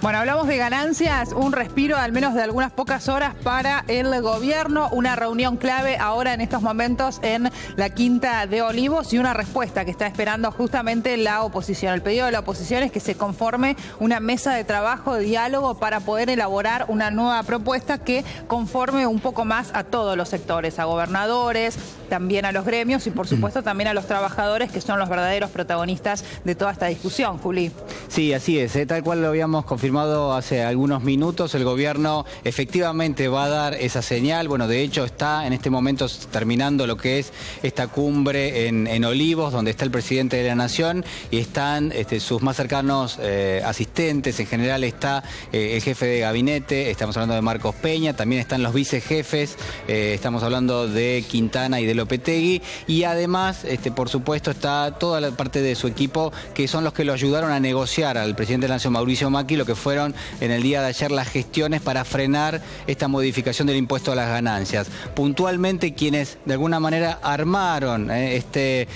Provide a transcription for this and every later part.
Bueno, hablamos de ganancias, un respiro al menos de algunas pocas horas para el gobierno, una reunión clave ahora en estos momentos en la Quinta de Olivos y una respuesta que está esperando justamente la oposición. El pedido de la oposición es que se conforme una mesa de trabajo, de diálogo para poder elaborar una nueva propuesta que conforme un poco más a todos los sectores, a gobernadores, también a los gremios y por supuesto también a los trabajadores que son los verdaderos protagonistas de toda esta discusión, Juli. Sí, así es, tal cual lo habíamos confirmado hace algunos minutos, el gobierno efectivamente va a dar esa señal. Bueno, de hecho está en este momento terminando lo que es esta cumbre en Olivos, donde está el presidente de la Nación y están sus más cercanos asistentes. En general está el jefe de gabinete, estamos hablando de Marcos Peña, también están los vicejefes, estamos hablando de Quintana y de Lopetegui, y además, por supuesto, está toda la parte de su equipo, que son los que lo ayudaron a negociar al presidente de la Nación, Mauricio Macri, lo que fueron en el día de ayer las gestiones para frenar esta modificación del impuesto a las ganancias. Puntualmente quienes de alguna manera armaron este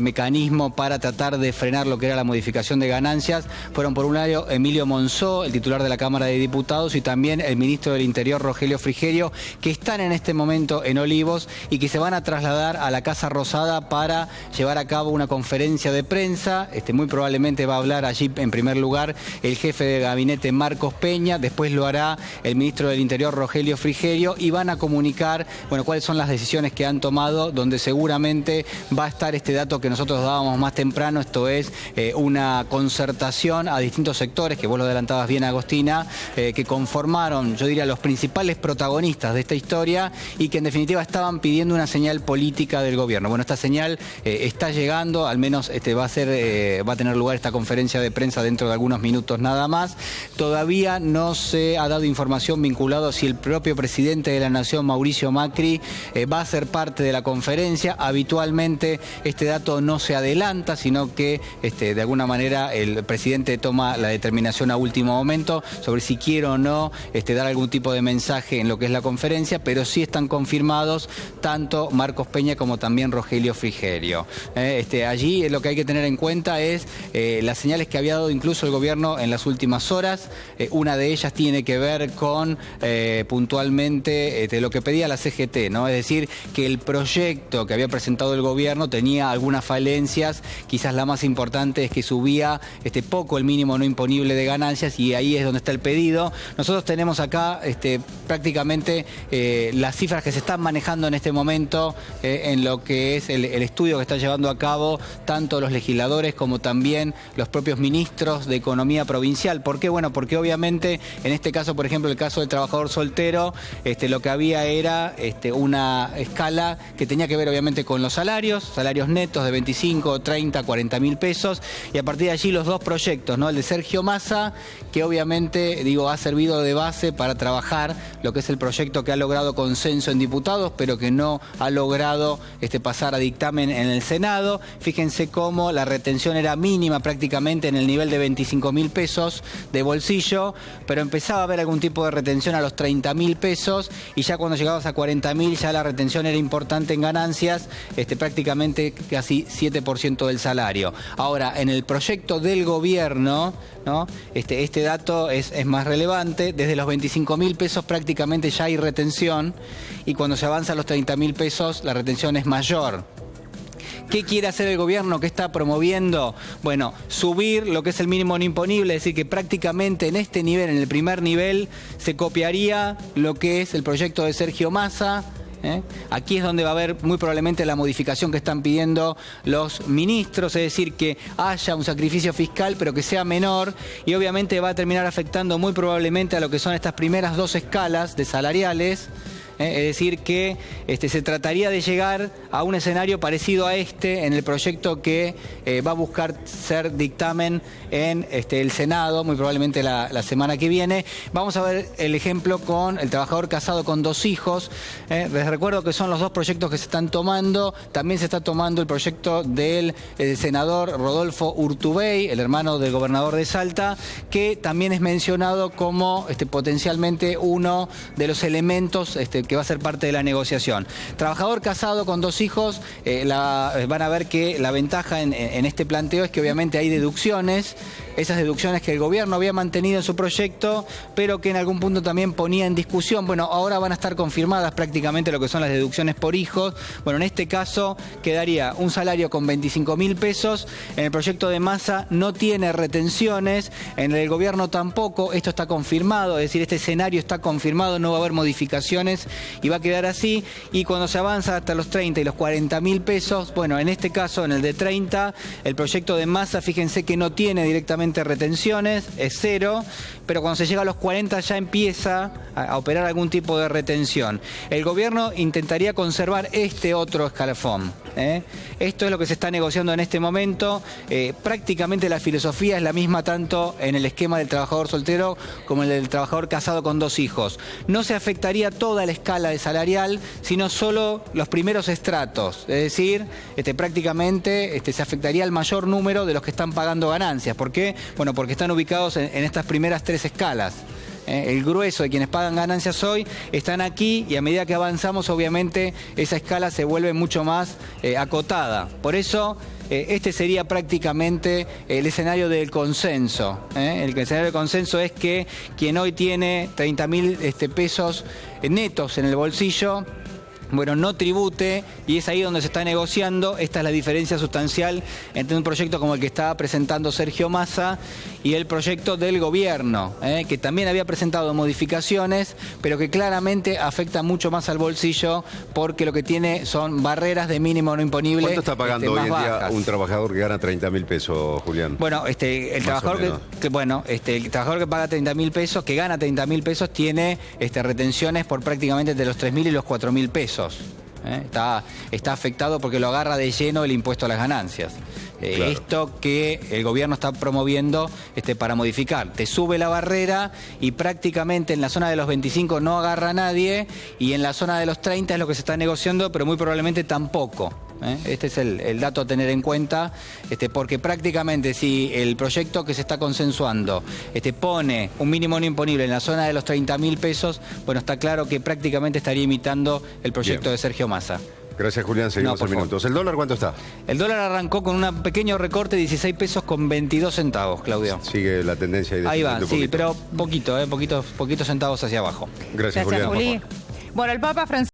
mecanismo para tratar de frenar lo que era la modificación de ganancias fueron por un lado Emilio Monzó, el titular de la Cámara de Diputados, y también el ministro del Interior, Rogelio Frigerio, que están en este momento en Olivos y que se van a trasladar a la Casa Rosada para llevar a cabo una conferencia de prensa. Muy probablemente va a hablar allí en primer lugar el jefe de gabinete Marcos Peña, después lo hará el ministro del Interior Rogelio Frigerio y van a comunicar, bueno, cuáles son las decisiones que han tomado, donde seguramente va a estar este dato que nosotros dábamos más temprano, esto es una concertación a distintos sectores, que vos lo adelantabas bien, Agostina, que conformaron, yo diría, los principales protagonistas de esta historia y que en definitiva estaban pidiendo una señal política del gobierno. Bueno, esta señal está llegando, al menos va a tener lugar esta conferencia de prensa dentro de algunos minutos nada más. Todavía no se ha dado información vinculada a si el propio presidente de la Nación, Mauricio Macri, va a ser parte de la conferencia. Habitualmente este dato no se adelanta, sino que de alguna manera el presidente toma la determinación a último momento sobre si quiere o no dar algún tipo de mensaje en lo que es la conferencia, pero sí están confirmados tanto Marcos Peña como también Rogelio Frigerio. Allí lo que hay que tener en cuenta es las señales que había dado incluso el gobierno en las últimas horas. Una de ellas tiene que ver con puntualmente lo que pedía la CGT, ¿no? Es decir, que el proyecto que había presentado el gobierno tenía algunas falencias. Quizás la más importante es que subía poco el mínimo no imponible de ganancias, y ahí es donde está el pedido. Nosotros tenemos acá prácticamente las cifras que se están manejando en este momento en lo que es el estudio que está llevando a cabo tanto los legisladores como también los propios ministros de Economía provincial. ¿Por qué? Bueno, porque obviamente en este caso, por ejemplo, el caso del trabajador soltero, lo que había era una escala que tenía que ver obviamente con los salarios netos de 25, 30, 40 mil pesos, y a partir de allí los dos proyectos, ¿no? El de Sergio Massa, que obviamente, ha servido de base para trabajar lo que es el proyecto que ha logrado consenso en diputados, pero que no ha logrado pasar a dictamen en el Senado. Fíjense cómo la retención era mínima prácticamente en el nivel de 25 mil pesos de bolsillo, pero empezaba a haber algún tipo de retención a los 30 mil pesos, y ya cuando llegabas a 40 mil ya la retención era importante en ganancias, prácticamente casi 7% del salario. Ahora, en el proyecto del gobierno, ¿no? Este dato es más relevante. Desde los 25 mil pesos prácticamente ya hay retención, y cuando se avanza a los 30 mil pesos la retención es mayor. ¿Qué quiere hacer el gobierno? ¿Qué está promoviendo? Bueno, subir lo que es el mínimo no imponible, es decir, que prácticamente en este nivel, en el primer nivel, se copiaría lo que es el proyecto de Sergio Massa. Aquí es donde va a haber muy probablemente la modificación que están pidiendo los ministros, es decir, que haya un sacrificio fiscal pero que sea menor, y obviamente va a terminar afectando muy probablemente a lo que son estas primeras dos escalas de salariales. Es decir, que se trataría de llegar a un escenario parecido a en el proyecto que va a buscar ser dictamen en el Senado, muy probablemente la semana que viene. Vamos a ver el ejemplo con el trabajador casado con 2 hijos. Les recuerdo que son los dos proyectos que se están tomando. También se está tomando el proyecto del senador Rodolfo Urtubey, el hermano del gobernador de Salta, que también es mencionado como potencialmente uno de los elementos que va a ser parte de la negociación. Trabajador casado con 2 hijos, van a ver que la ventaja en este planteo es que obviamente hay deducciones, esas deducciones que el gobierno había mantenido en su proyecto, pero que en algún punto también ponía en discusión. Bueno, ahora van a estar confirmadas prácticamente lo que son las deducciones por hijos. Bueno, en este caso quedaría un salario con 25.000 pesos. En el proyecto de Massa no tiene retenciones, en el gobierno tampoco. Esto está confirmado, es decir, este escenario está confirmado, no va a haber modificaciones y va a quedar así. Y cuando se avanza hasta los 30 y los 40.000 pesos, bueno, en este caso, en el de 30, el proyecto de Massa, fíjense que no tiene directamente retenciones, es 0, pero cuando se llega a los 40 ya empieza a operar algún tipo de retención. El gobierno intentaría conservar este otro escalafón. Esto es lo que se está negociando en este momento. Prácticamente la filosofía es la misma tanto en el esquema del trabajador soltero como en el del trabajador casado con 2 hijos. No se afectaría toda la escala de salarial, sino solo los primeros estratos. Es decir, prácticamente se afectaría al mayor número de los que están pagando ganancias. ¿Por qué? Bueno, porque están ubicados en estas primeras 3 escalas. El grueso de quienes pagan ganancias hoy están aquí y a medida que avanzamos, obviamente, esa escala se vuelve mucho más acotada. Por eso, este sería prácticamente el escenario del consenso. El escenario del consenso es que quien hoy tiene 30.000 pesos netos en el bolsillo, bueno, no tribute, y es ahí donde se está negociando. Esta es la diferencia sustancial entre un proyecto como el que estaba presentando Sergio Massa y el proyecto del gobierno, que también había presentado modificaciones, pero que claramente afecta mucho más al bolsillo porque lo que tiene son barreras de mínimo no imponible. ¿Cuánto está pagando hoy en día un trabajador que gana 30.000 pesos, Julián? Bueno, el trabajador el trabajador que paga 30.000 pesos, que gana 30.000 pesos, tiene retenciones por prácticamente entre los 3.000 y los 4.000 pesos. Está afectado porque lo agarra de lleno el impuesto a las ganancias. Claro. Esto que el gobierno está promoviendo para modificar. Te sube la barrera y prácticamente en la zona de los 25 no agarra a nadie, y en la zona de los 30 es lo que se está negociando, pero muy probablemente tampoco. Este es el dato a tener en cuenta, porque prácticamente si el proyecto que se está consensuando pone un mínimo no imponible en la zona de los 30.000 pesos, bueno, está claro que prácticamente estaría imitando el proyecto de Sergio Massa. Gracias, Julián. Seguimos en minutos. ¿El dólar cuánto está? El dólar arrancó con un pequeño recorte de 16 pesos con 22 centavos, Claudio. Sigue la tendencia ahí de ahí va, sí, pero poquitos centavos hacia abajo. Gracias, Julián. Juli. Bueno, el Papa Francisco